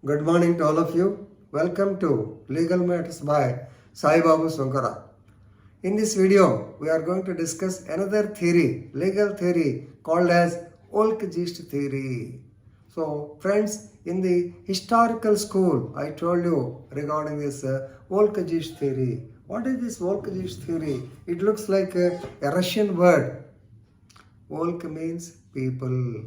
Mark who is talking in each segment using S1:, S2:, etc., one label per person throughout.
S1: Good morning to all of you. Welcome to Legal Matters by Sai Babu Sankara. In this video, we are going to discuss another theory, legal theory called as Volk-Geist theory. So, friends, in the historical school, I told you regarding this Volk-Geist theory. What is this Volk-Geist theory? It looks like a Russian word. Volk means people.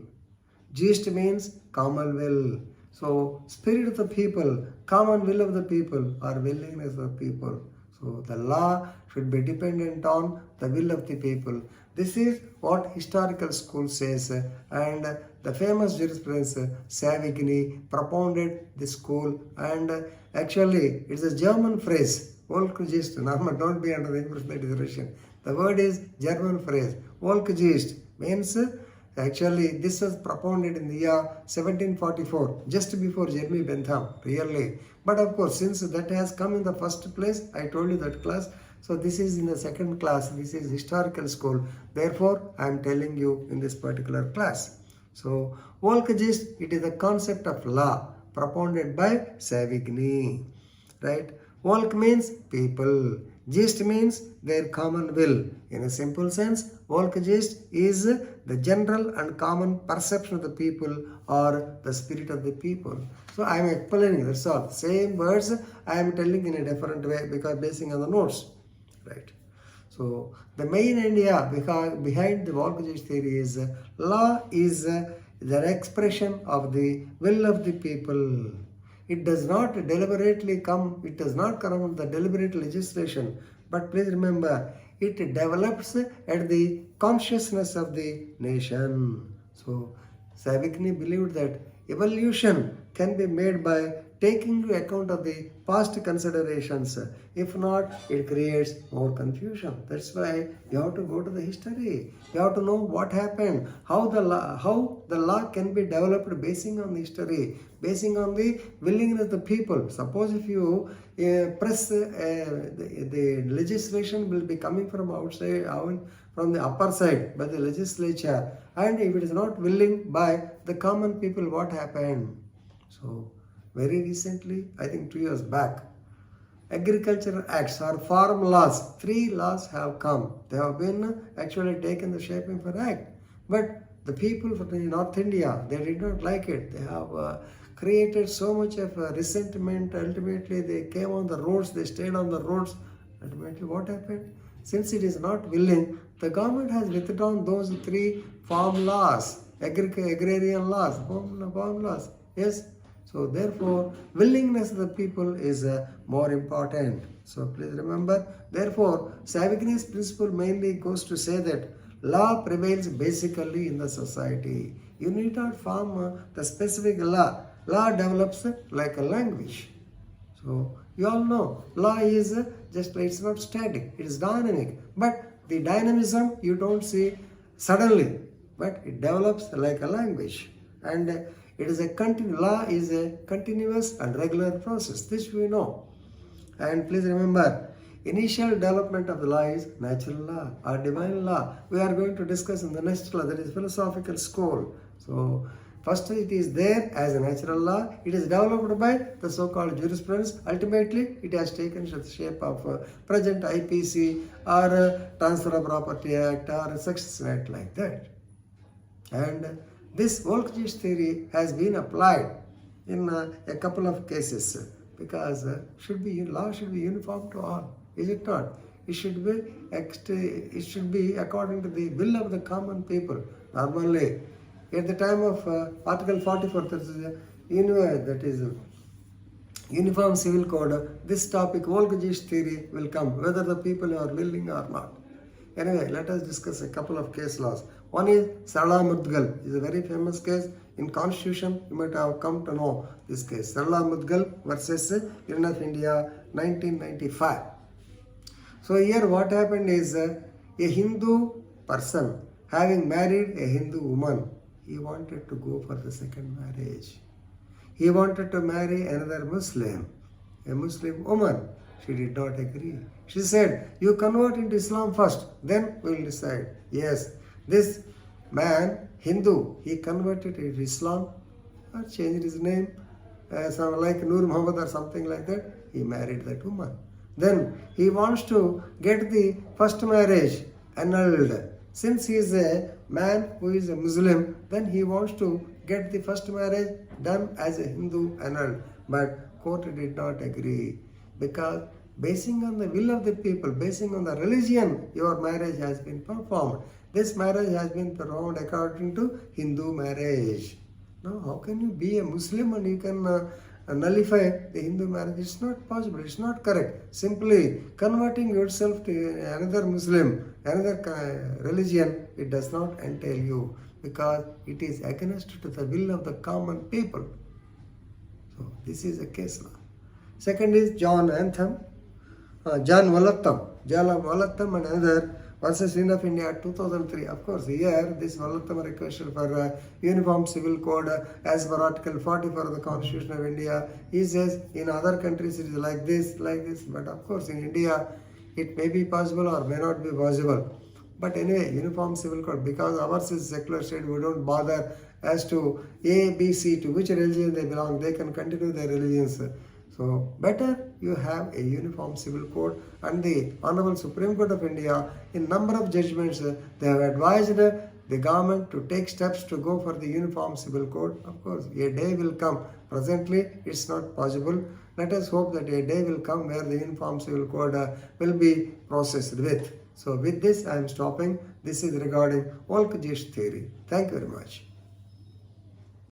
S1: Geist means common will. So, spirit of the people, common will of the people, or willingness of the people. So, the law should be dependent on the will of the people. This is what historical school says, and the famous jurisprudence Savigny propounded this school, and actually it's a German phrase. Volksgeist, Norma, don't be under the impression that is Russian. The word is German phrase. Volksgeist means actually, this was propounded in the year 1744, just before Jeremy Bentham, really. But of course, since that has come in the first place, I told you that class. So this is in the second class, this is historical school. Therefore, I am telling you in this particular class. So, Volksgeist, it is a concept of law propounded by Savigny, right? Volk means people. Geist means their common will. In a simple sense, Volksgeist is the general and common perception of the people or the spirit of the people. So I am explaining, that's all. Same words I am telling in a different way because basing on the notes. Right. So the main idea behind the Volksgeist theory is law is the expression of the will of the people. It does not deliberately come, it does not come from the deliberate legislation, but please remember, it develops at the consciousness of the nation. So, Savigny believed that evolution can be made by taking into account of the past considerations. If not, it creates more confusion. That's why you have to go to the history. You have to know what happened, how the law can be developed basing on history, basing on the willingness of the people. Suppose if you press the legislation will be coming from outside, from the upper side by the legislature, and if it is not willing by the common people, what happened? So very recently, I think 2 years back, agricultural acts or farm laws, 3 laws have come. They have been actually taken the shaping for act. But the people from North India, they did not like it. They have created so much of resentment. Ultimately, they came on the roads, they stayed on the roads. Ultimately, what happened? Since it is not willing, the government has withdrawn those 3 farm laws, agrarian laws, farm laws. Yes. So therefore, willingness of the people is more important. So please remember, therefore, Savigny's principle mainly goes to say that law prevails basically in the society. You need not form the specific law. Law develops like a language. So you all know, law is it's not static, it is dynamic. But the dynamism you don't see suddenly, but it develops like a language. And it is law is a continuous and regular process. This we know. And please remember, initial development of the law is natural law or divine law. We are going to discuss in the next law, that is philosophical school. So, first it is there as a natural law. It is developed by the so-called jurisprudence. Ultimately, it has taken the shape of present IPC or Transfer of Property Act or Succession Act like that. And this Volksgeist theory has been applied in a couple of cases because law should be uniform to all. Is it not? It should be according to the will of the common people. Normally, at the time of Article 44, that is Uniform Civil Code, this topic, Volksgeist theory, will come, whether the people are willing or not. Anyway, let us discuss a couple of case laws. One is Sarla Mudgal. It's a very famous case in Constitution. You might have come to know this case. Sarla Mudgal versus Union of India, 1995. So here what happened is a Hindu person having married a Hindu woman, he wanted to go for the second marriage. He wanted to marry another Muslim, a Muslim woman. She did not agree. She said, you convert into Islam first, then we will decide. Yes, this man, Hindu, he converted into Islam or changed his name some like Nur Muhammad or something like that, he married that woman. Then he wants to get the first marriage annulled. Since he is a man who is a Muslim, then he wants to get the first marriage done as a Hindu annulled. But court did not agree, because basing on the will of the people, basing on the religion, your marriage has been performed. This marriage has been performed according to Hindu marriage. Now, how can you be a Muslim and you can nullify the Hindu marriage? It's not possible. It's not correct. Simply converting yourself to another Muslim, another religion, it does not entail you, because it is against to the will of the common people. So this is a case law. Second is John Walattam and another versus Union of India 2003. Of course, here this Walattam requested for Uniform Civil Code as per Article 44 of the Constitution of India. He says in other countries it is like this, but of course in India it may be possible or may not be possible. But anyway, Uniform Civil Code, because ours is secular state, we don't bother as to A, B, C, to which religion they belong. They can continue their religions. So better you have a uniform civil code, and the Honorable Supreme Court of India in number of judgments they have advised the government to take steps to go for the uniform civil code. Of course, a day will come. Presently, it's not possible. Let us hope that a day will come where the uniform civil code will be processed with. So with this, I am stopping. This is regarding Volk Geist theory. Thank you very much.